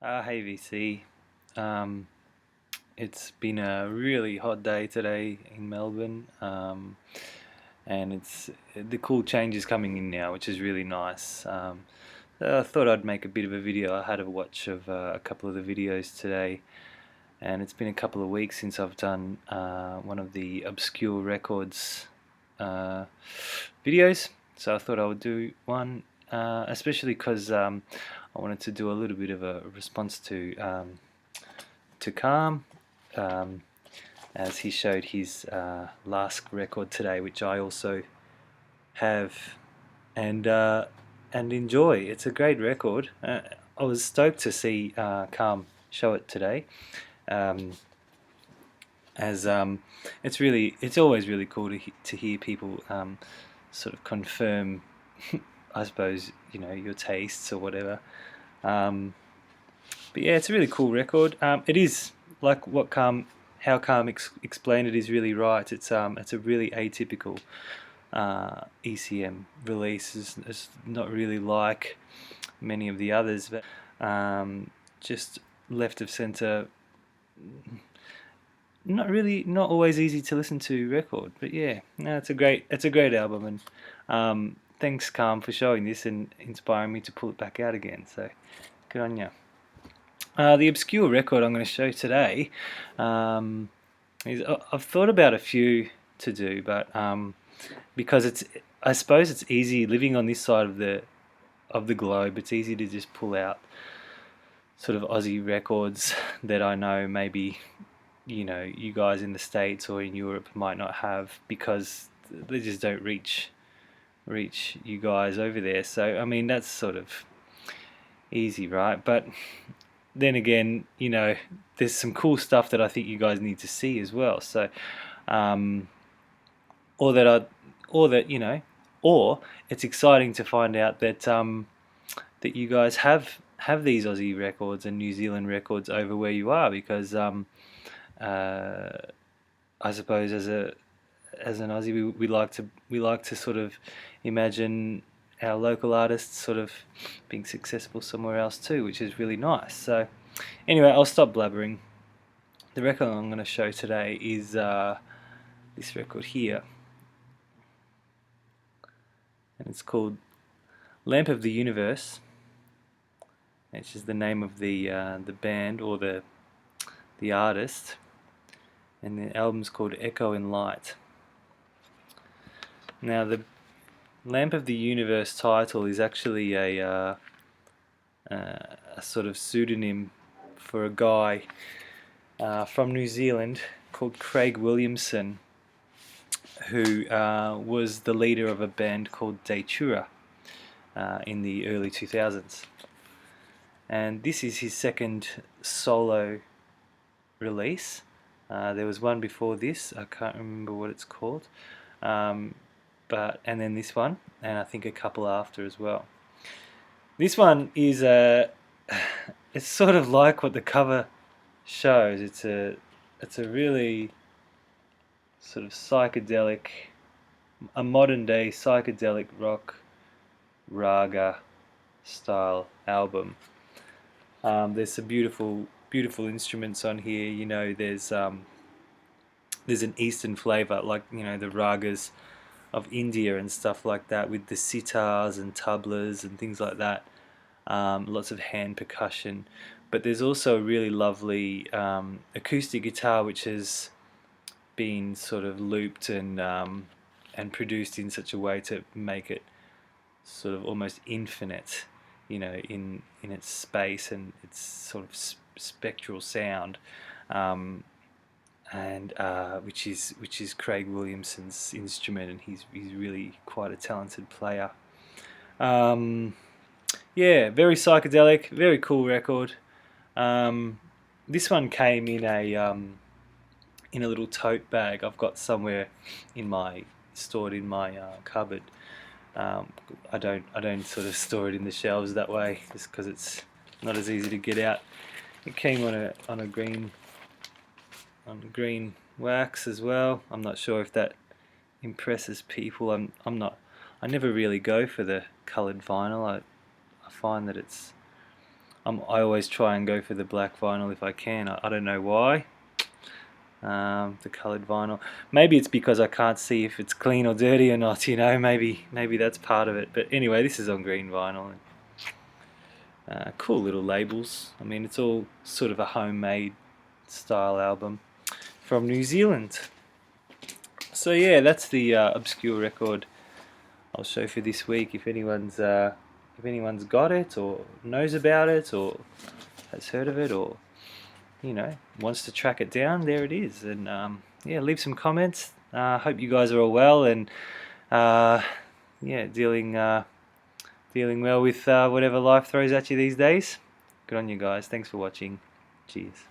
Hey VC. Um, it's been a really hot day today in Melbourne, and it's the cool change is coming in now, which is really nice. So I thought I'd make a bit of a video. I had a watch of a couple of the videos today, and it's been a couple of weeks since I've done one of the obscure records uh, videos. So I thought I would do one, especially because I wanted to do a little bit of a response to Calm, um, as he showed his last record today, which I also have and enjoy. It's a great record. I was stoked to see Calm show it today, um, as it's always really cool to hear people sort of confirm, I suppose, your tastes or whatever. Um, But yeah, it's a really cool record. It is like how Calm explained it is really right. It's a really atypical ECM release. It's not really like many of the others, but just left of center. Not always easy to listen to record. But yeah, no, it's a great album, and thanks Calm for showing this and inspiring me to pull it back out again. So good on you. The obscure record I'm going to show today um, is I've thought about a few to do, but because I suppose it's easy living on this side of the globe. It's easy to just pull out sort of Aussie records that I know maybe you guys in the States or in Europe might not have, because they just don't reach you guys over there. So I mean, that's sort of easy, right? But then again, there's some cool stuff that I think you guys need to see as well. So, um, or that I, or that or it's exciting to find out that that you guys have these Aussie records and New Zealand records over where you are, because uh, I suppose as an Aussie, we like to sort of imagine our local artists sort of being successful somewhere else too, which is really nice. So anyway, I'll stop blabbering. The record I'm going to show today is this record here, and it's called Lamp of the Universe, which is the name of the band or the artist, and the album's called Echo in Light. Now the Lamp of the Universe title is actually a sort of pseudonym for a guy from New Zealand called Craig Williamson, who was the leader of a band called Datura in the early 2000s. And this is his second solo release. There was one before this, I can't remember what it's called, and then this one, and I think a couple after as well. This one is it's sort of like what the cover shows. It's a really sort of psychedelic, a modern day psychedelic rock raga style album. There's some beautiful instruments on here. There's an Eastern flavor, like the ragas of India and stuff like that, with the sitars and tablas and things like that. Lots of hand percussion, but there's also a really lovely acoustic guitar which has been sort of looped and produced in such a way to make it sort of almost infinite, in its space and its sort of spectral sound, and which is Craig Williamson's instrument, and he's really quite a talented player. Yeah, very psychedelic, very cool record. This one came in a little tote bag I've got somewhere stored in my cupboard. I don't sort of store it in the shelves that way, just because it's not as easy to get out. It came on a green wax as well. I'm not sure if that impresses people. I never really go for the coloured vinyl. I find that it's I always try and go for the black vinyl if I can. I don't know why. The coloured vinyl. Maybe it's because I can't see if it's clean or dirty or not. You know, maybe that's part of it. But anyway, this is on green vinyl. Cool little labels. I mean, it's all sort of a homemade style album from New Zealand. So yeah, that's the obscure record I'll show for this week. If anyone's got it or knows about it or has heard of it or wants to track it down, there it is. And yeah, leave some comments. Hope you guys are all well and yeah, dealing well with whatever life throws at you these days. Good on you guys. Thanks for watching. Cheers.